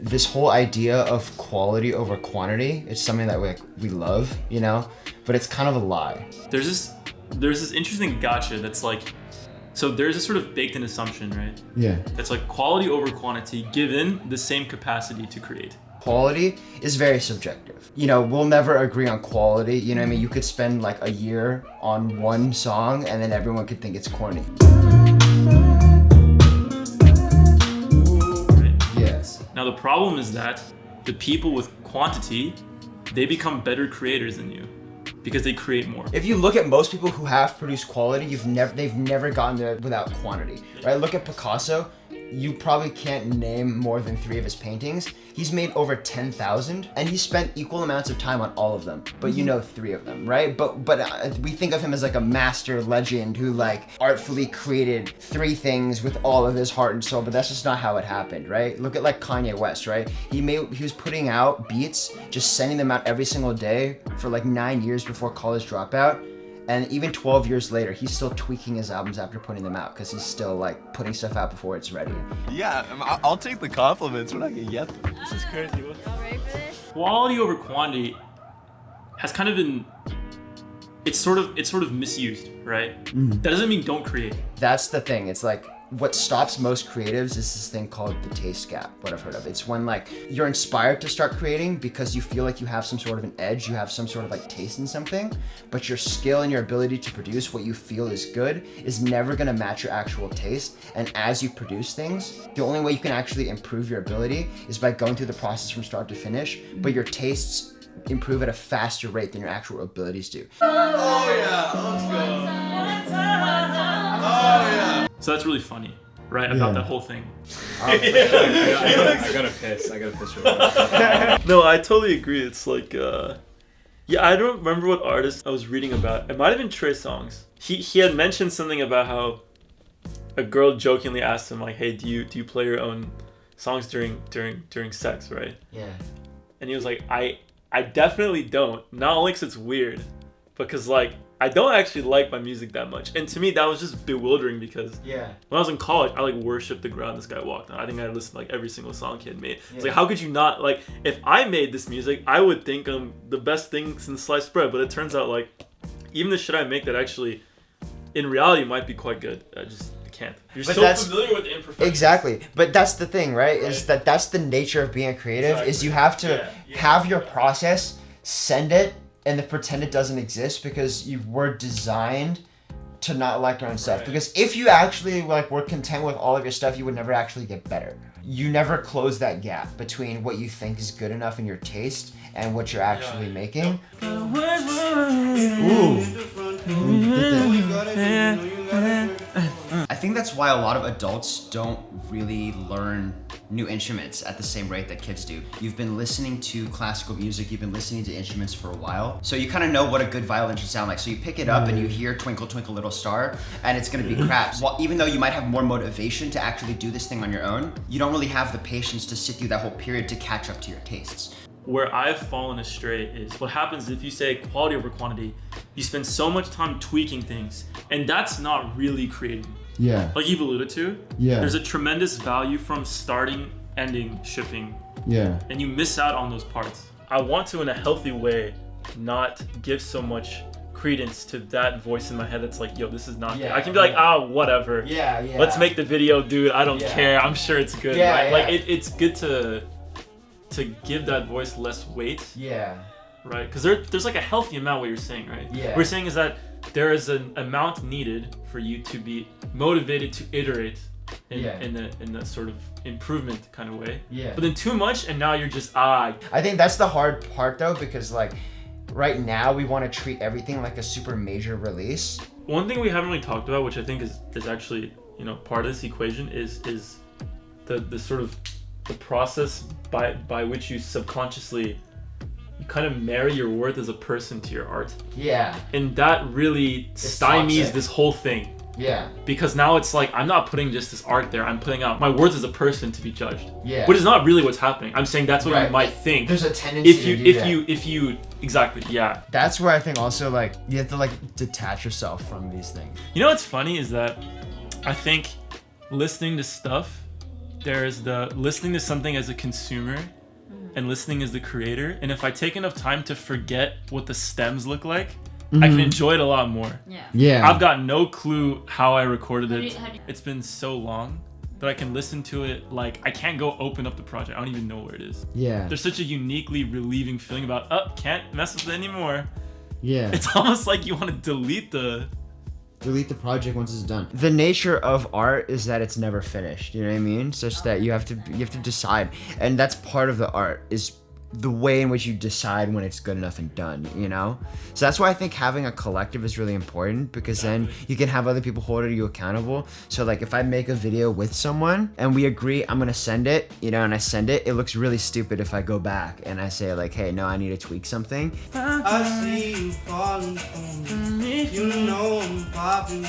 this whole idea of quality over quantity, it's something that we love, you know, but it's kind of a lie. There's this interesting gotcha that's like, so there's a sort of baked in assumption, right? Yeah. That's like quality over quantity given the same capacity to create. Quality is very subjective. You know, we'll never agree on quality. You know what I mean? You could spend like a year on one song and then everyone could think it's corny. Right? Yes. Now the problem is that the people with quantity, they become better creators than you because they create more. If you look at most people who have produced quality, they've never gotten there without quantity, right? Look at Picasso. You probably can't name more than 3 of his paintings. He's made over 10,000 and he spent equal amounts of time on all of them, but you know 3 of them, right? But we think of him as like a master legend who like artfully created 3 things with all of his heart and soul, but that's just not how it happened, right? Look at like Kanye West, right? He was putting out beats, just sending them out every single day for like 9 years before college dropout. And even 12 years later, he's still tweaking his albums after putting them out because he's still like putting stuff out before it's ready. Yeah, I'll take the compliments when I can get them. This is crazy. Y'all ready for this? Quality over quantity has kind of been, it's sort of misused, right? That doesn't mean don't create. That's the thing. It's like what stops most creatives is this thing called the taste gap, what I've heard of. It's when like you're inspired to start creating because you feel like you have some sort of an edge, you have some sort of like taste in something, but your skill and your ability to produce what you feel is good is never gonna match your actual taste. And as you produce things, the only way you can actually improve your ability is by going through the process from start to finish, but your tastes improve at a faster rate than your actual abilities do. Oh yeah, let's go. Oh yeah. So that's really funny, right? About that whole thing. I gotta piss real quick. No, I totally agree. It's like, yeah, I don't remember what artist I was reading about. It might have been Trey Songz. He had mentioned something about how a girl jokingly asked him like, "Hey, do you play your own songs during sex, right?" Yeah. And he was like, I definitely don't. Not only 'cause it's weird, because like I don't actually like my music that much. And to me, that was just bewildering because when I was in college, I like worshipped the ground this guy walked on. I think I listened to like every single song he had made. It's like, how could you not, like, if I made this music, I would think I'm the best thing since sliced bread. But it turns out like, even the shit I make that actually, in reality, might be quite good. I can't. You're so familiar with the imperfections. Exactly. But that's the thing, right? Is that's the nature of being a creative, is you have to have your process, send it, and then pretend it doesn't exist because you were designed to not like your own stuff. Because if you actually like were content with all of your stuff, you would never actually get better. You never close that gap between what you think is good enough in your taste and what you're actually making. Ooh. I think that's why a lot of adults don't really learn new instruments at the same rate that kids do. You've been listening to classical music, you've been listening to instruments for a while, so you kind of know what a good violin should sound like. So you pick it up and you hear Twinkle Twinkle Little Star, and it's gonna be crap. Well, even though you might have more motivation to actually do this thing on your own, you don't really have the patience to sit through that whole period to catch up to your tastes. Where I've fallen astray is what happens if you say quality over quantity. You spend so much time tweaking things, and that's not really creating. Yeah. Like you've alluded to. Yeah. There's a tremendous value from starting, ending, shipping. Yeah. And you miss out on those parts. I want to, in a healthy way, not give so much credence to that voice in my head that's like, yo, this is not good. I can be like, whatever. Yeah. Let's make the video, dude. I don't care. I'm sure it's good. Yeah, right? yeah. Like it's good to give that voice less weight. Yeah. Right? Because there's like a healthy amount, what you're saying, right? Yeah. What you're saying is that there is an amount needed for you to be motivated to iterate in a sort of improvement kind of way. Yeah. But then too much, and now you're just I think that's the hard part though, because like right now we want to treat everything like a super major release. One thing we haven't really talked about, which I think is actually, you know, part of this equation is the sort of the process by which you subconsciously you kind of marry your worth as a person to your art. Yeah. And that really stymies toxic. this whole thing. Yeah. Because now it's like I'm not putting just this art there. I'm putting out my worth as a person to be judged. Yeah. Which is not really what's happening. I'm saying that's what you might think. There's a tendency if you exactly, yeah. That's where I think also like you have to like detach yourself from these things. You know what's funny is that I think listening to stuff there's the listening to something as a consumer and listening as the creator. And if I take enough time to forget what the stems look like, I can enjoy it a lot more. Yeah. I've got no clue how I recorded it. It's been so long that I can listen to it like I can't go open up the project. I don't even know where it is. Yeah. There's such a uniquely relieving feeling about, can't mess with it anymore. Yeah. It's almost like you want to delete the project once it's done. The nature of art is that it's never finished. You know what I mean? Such that you have to decide, and that's part of the art is the way in which you decide when it's good enough and done. You know, so that's why I think having a collective is really important, because then you can have other people holding you accountable. So like if I make a video with someone and we agree I'm gonna send it, you know, and I send it, it looks really stupid if I go back and I say like, hey, no, I need to tweak something. I see you falling for me. You know I'm popping.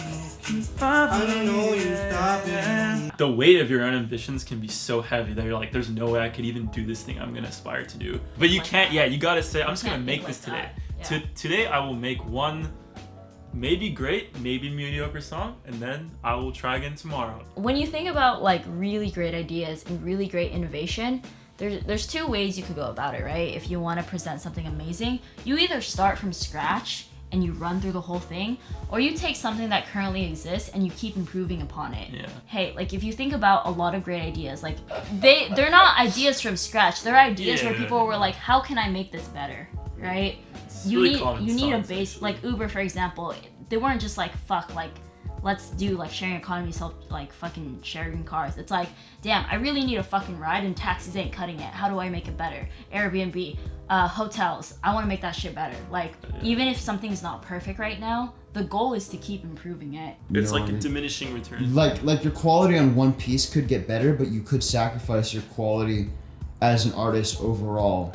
I know you stopping. The weight of your own ambitions can be so heavy that you're like, there's no way I could even do this thing I'm gonna aspire to do. But you can't. Yeah, you gotta say, I'm just gonna make this today. Today I will make one maybe great, maybe mediocre song, and then I will try again tomorrow. When you think about like really great ideas and really great innovation, there's two ways you could go about it, right? If you want to present something amazing, you either start from scratch and you run through the whole thing, or you take something that currently exists and you keep improving upon it. Yeah. Hey, like if you think about a lot of great ideas, like they're not ideas from scratch. They're ideas where people were like, how can I make this better, right? You need a base, like Uber, for example. They weren't just like, fuck, like let's do like sharing economy, like fucking sharing cars. It's like, damn, I really need a fucking ride and taxis ain't cutting it. How do I make it better? Airbnb, hotels, I want to make that shit better. Like even if something's not perfect right now, the goal is to keep improving it. It's like a diminishing return. Like your quality on one piece could get better, but you could sacrifice your quality as an artist overall.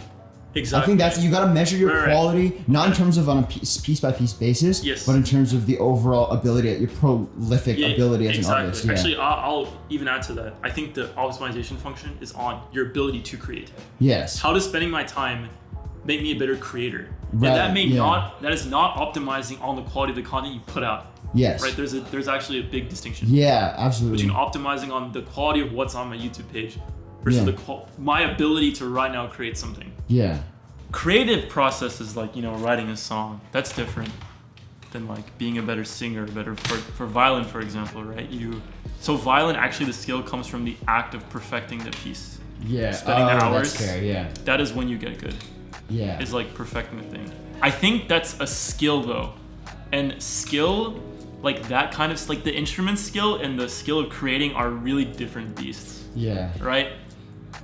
Exactly. I think that's, you gotta measure your quality, not in terms of on a piece by piece basis, but in terms of the overall ability, your prolific ability as an artist. Actually, I'll even add to that. I think the optimization function is on your ability to create. Yes. How does spending my time make me a better creator? Right. And that is not optimizing on the quality of the content you put out. Yes. Right. There's actually a big distinction. Yeah, absolutely. Between optimizing on the quality of what's on my YouTube page versus my ability to right now create something. Yeah. Creative process is like, writing a song. That's different than like being a better singer, for violin, for example, right? So violin, actually the skill comes from the act of perfecting the piece. Yeah. Spending the hours. That's fair, yeah. That is when you get good. Yeah. Is like perfecting the thing. I think that's a skill though. And skill, like that kind of, like the instrument skill and the skill of creating are really different beasts. Yeah. Right?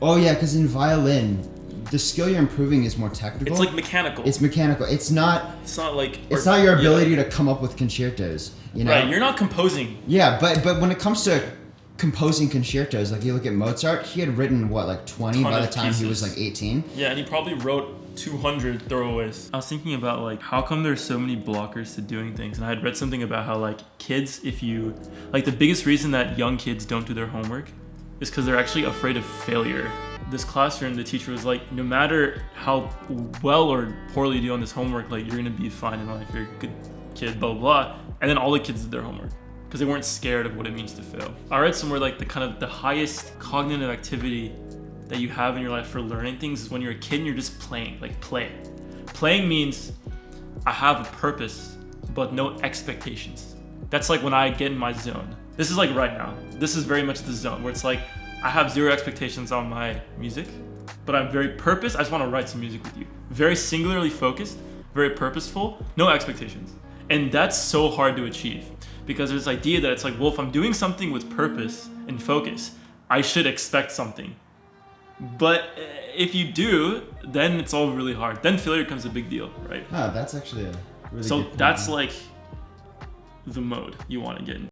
Oh yeah, because in violin, the skill you're improving is more technical. It's like mechanical. It's mechanical. It's not like. It's not your ability to come up with concertos. You know? Right. You're not composing. Yeah, but when it comes to composing concertos, like you look at Mozart, he had written what, 20 by the time he was 18. Yeah, and he probably wrote 200 throwaways. I was thinking about like how come there's so many blockers to doing things, and I had read something about how like kids, if you like, the biggest reason that young kids don't do their homework is because they're actually afraid of failure. This classroom, the teacher was like, no matter how well or poorly you do on this homework, like you're gonna be fine in life, you're a good kid, blah, blah, blah. And then all the kids did their homework because they weren't scared of what it means to fail. I read somewhere like the highest cognitive activity that you have in your life for learning things is when you're a kid and you're just playing, like play. Playing means I have a purpose, but no expectations. That's like when I get in my zone. This is like right now. This is very much the zone where it's like, I have zero expectations on my music, but I'm very purpose. I just want to write some music with you. Very singularly focused, very purposeful, no expectations. And that's so hard to achieve because there's this idea that it's like, well, if I'm doing something with purpose and focus, I should expect something. But if you do, then it's all really hard. Then failure becomes a big deal, right? Oh, that's actually a really good point. So that's like the mode you want to get in.